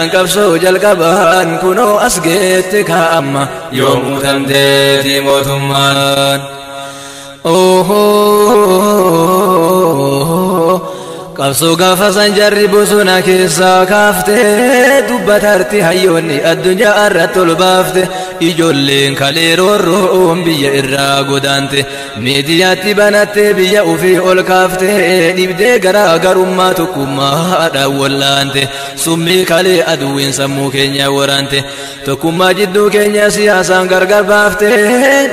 qabsoo jalqabaan kunoo as geette kaa'amma yoomuu dandeetti mootummaan. Qabsoo gaafa san jarri bosona keessaa kaaftee dubbatarti hayyoonni addunyaa irratti ol baafte ijoolleen kalee roorroon biyya irraa godaante miidiyaatti banattee biyya ofii ol kaafte dhibdee garaagarummaa tokkummaadhaan wallaante summii kalee aduwwiin sammuu keenya waraante tokkummaa jidduu keenya siyaasaan gargar baafte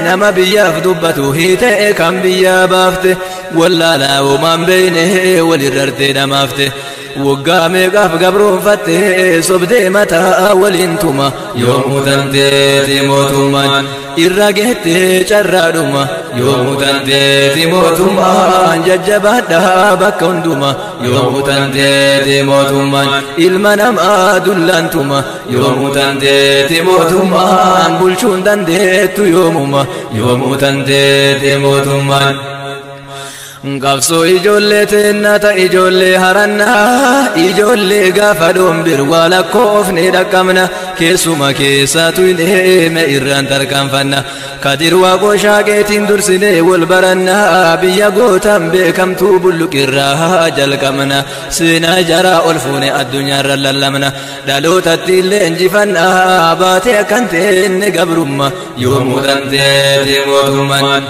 nama biyyaaf dubbatu hiitee kan biyyaa baafte wallaalaa uumaan beeyne walirrarte namaafte waggaa meeqaaf gabroonfatte sobdee mataa waliin tuma yoomuu dandeetti mootummaan irra geette carraadhuma yoomuu dandeetti mootummaan jajjabaadhaa bakka hunduma yoomuu dandeetti mootummaan ilma namaa dullantuma yoomuu dandeetti mootummaan bulchuun dandeettu yoomuma yoomuu dandeetti mootummaan. Qabsoo ijoollee teennata ijoollee harannaa ijoollee gaafa dhombir waa lakkoofne dhaqqabna keessuma keessatu hin eeme irraan tarkaanfanna kadir waaqoo shaaqeetiin dursinee wal barannaa biyya gootan beekamtuu bulluqirraa jalqabna seenaa jaraa ol fuune addunyaarra lallabna dhalootatti illee injifannaa baatee akkan teenne gabrumma yoomuu dandeetti mootummaan.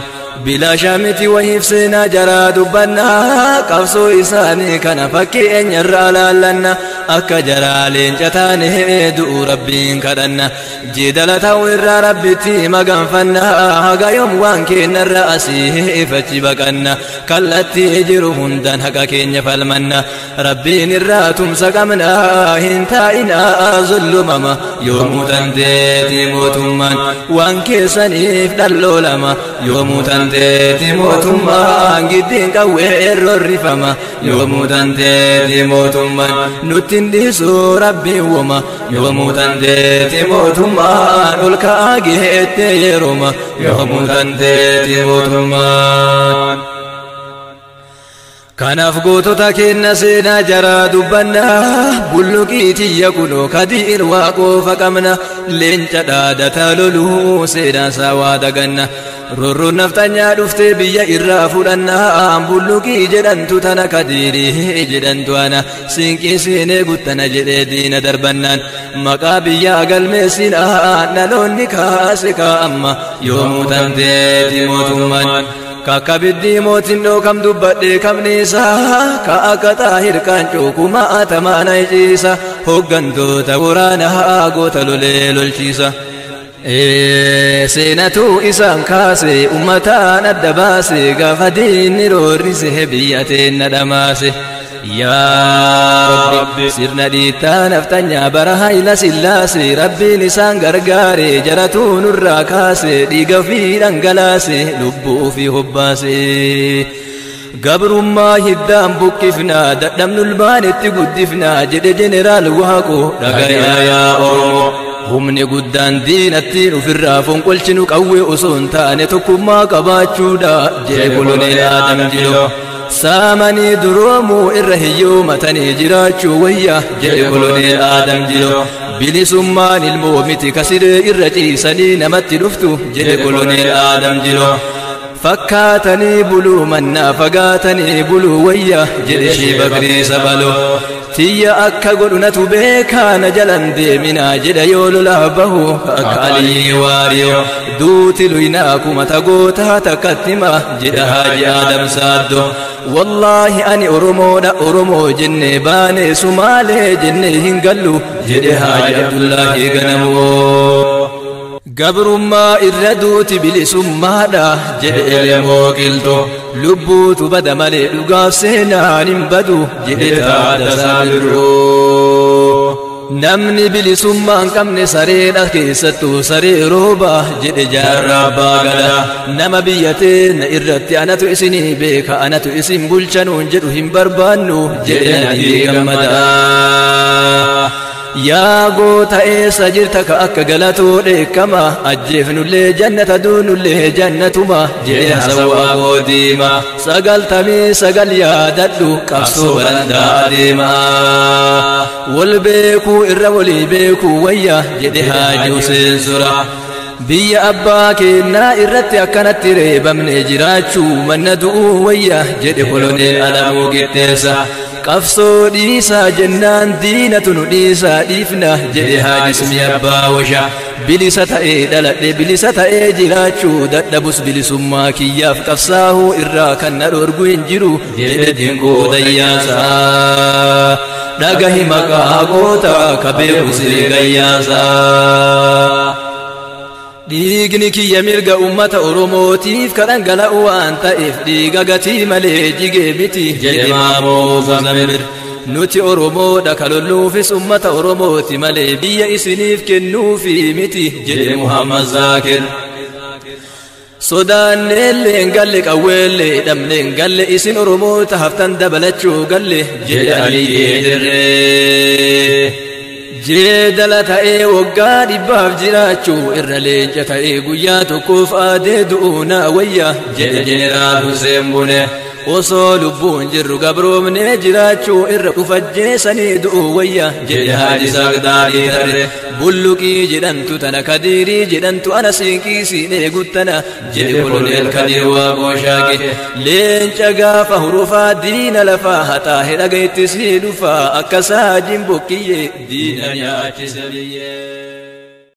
Bila shamiti wahif seenaa jaraa dubbannaa qabsoo isaanii kana fakkeenya irraa laallanna akka jaraa leenca taane du'u rabbiin kadhanna jeedala ta'u irraa rabbitti maganfanna haga yoom waan keenyarra asii fachi baqanna kallattii jiru hundaan haqa keenya falmanna rabbiin irraa tumsa qabna hin taa'inaa zullumama yoomuu dandeetti mootummaan waan keessaniif dhalloolama yoomuu dandeetti mootummaan giddiin qawwee roorrifama yoomuu dandeetti mootummaan nuttiin dhiisuu rabbiin woma yoomuu dandeetti mootummaan ol ka'aa geette yerooma yoomuu dandeetti mootummaan. Kanaaf gootota keenya seenaa jaraa dubbannaa bulluqii tiyya kunoo kadiir waaqoofa qabna leenca dhaadataa loluu seenaa isaa waa daganna roorroon naftanyaa dhuftee biyya irraa fudhannaa bulluqii jedhantu tana kadiirii jedhantu ana siinqii seenee guttana jedhee diina darbannaan maqaa biyyaa galmeessinaa dhaloonni kaase kaa'amma yoomuu dandeetti mootummaan. Kakka biddii mootiin dhookam dubbadhee kabniisa ka akka xaahir qaancoo kumaatamaan iciisa hoggantoota waraanaa goota lolee lolchiisa. Seenatu isaan kaase ummataan adda baase gaafa diinni roorrise biyya teenna dhamaase. Yaa Rabbi sirna dhiittaa naftanyaa bara hayla sillaase rabbiin isaan gargaare jaratuu nurraa kaase dhiiga ofii dhangalaase lubbuu ofii hobbaase gabrummaa hiddaan buqqifnaa dadhabnul baanetti guddifnaa jedhe jeneraal Waaqoo dhagayaa yaa Oromoo humni guddaan diinattiin ofirraa fonqolchinu qawwee osoo hin taane tokkummaa qabaachuudha jedhe koloneel Adam Jiloo. Saamanii duroomuu irra hiyyoommatanii jiraachuu wayya jedhe koloneel Adam Jiloo bilisummaan ilmoo miti kasiree irra ciisanii namatti dhuftu jedhe koloneel Adam Jiloo fakkaatanii buluu mannaa fagaatanii buluu wayya jedhe Shii Bakrii Sabaloo tiyya akka godhunatu beekaana jalan deeminaa jedha yoo lolaa bahu akka Alii Waariyoo duuti luynaa kumata gootaa takkattima jedha Haaji Adam Saaddoo Wallahi ani Oromoodha Oromoo jenne baane Sumaalee jenne hin gallu jedhe Haaji Abdullaahi Ganamoo gabrummaa irra duuti bilisummaadha jedhe Elemoo Qilxoo lubbuutu bada malee dhugaaf seenaan hin badu jedhe Taaddasaa Birroo namni bilisummaa hin qabne sareedha keessattuu saree rooba jedhe Jaarraa Abbaa Gadaa nama biyya teenya irratti anatu isinii beeka anatu isin bulchanuun jedhu hin barbaannu jedhe Nadii Gammadaa يا قوتا إيسا جرتك أكا قلتو ليكما أجيفن اللي جنة دون اللي جنة ما جيها سوا قديما سقل تمي سقل يا دلو قفصو بلندا ديما والبيكو الرولي بيكو ويا جدها جوسين سرا بيا أباك إنا إرتي أكنت ريبا من جراتشو من ندعو ويا جد كلوني ألمو قتيسا قفصو ديسا جنان دينة ديسا ديفنا جدها جسمي أبا وشا بلسة إيه دلت بلسة إيه جراتشو ددبس بلسما كياف قفصاه إراكا نرورقوين جرو جد دينكو دياسا دقه مقا قوتا كبير سري قياسا dhiigni kiyya mirga ummata oromootiif kadhan gala'u waan ta'eef dhiiga gatii malee jigee miti jedhe maamoo zamir nuti oromoodha kalolluufis ummata oromooti malee biyya isiniif kennuufi miti jedhe muhammad zaakir sodaanneelleen galle qawweellee dhabneen galle isin oromoota haftan dabalachuu galle jedhe aliyyee dirree jeedala ta'ee waggaa dhibbaaf jiraachuu irra leenca ta'ee guyyaa tokkoof aadee du'uuna wayya jedhe jeneraal Hussein Bune osoo lubbuun jirru gabroomnee jiraachuu irra dhufajjeessanii du'u wayya jedhe Haaji Sagdaadii tarre bulluqii jedhantu tana Kadiirii jedhantu ana siinqii siinee guttana jedhe koloneel Kadiir Waaqoo Shaaqe leenca gaafa hurufaa diina lafaa haxaa hedhaga itti sii dhufaa akka saajin bokkiyyee diina nyaachisa biyyee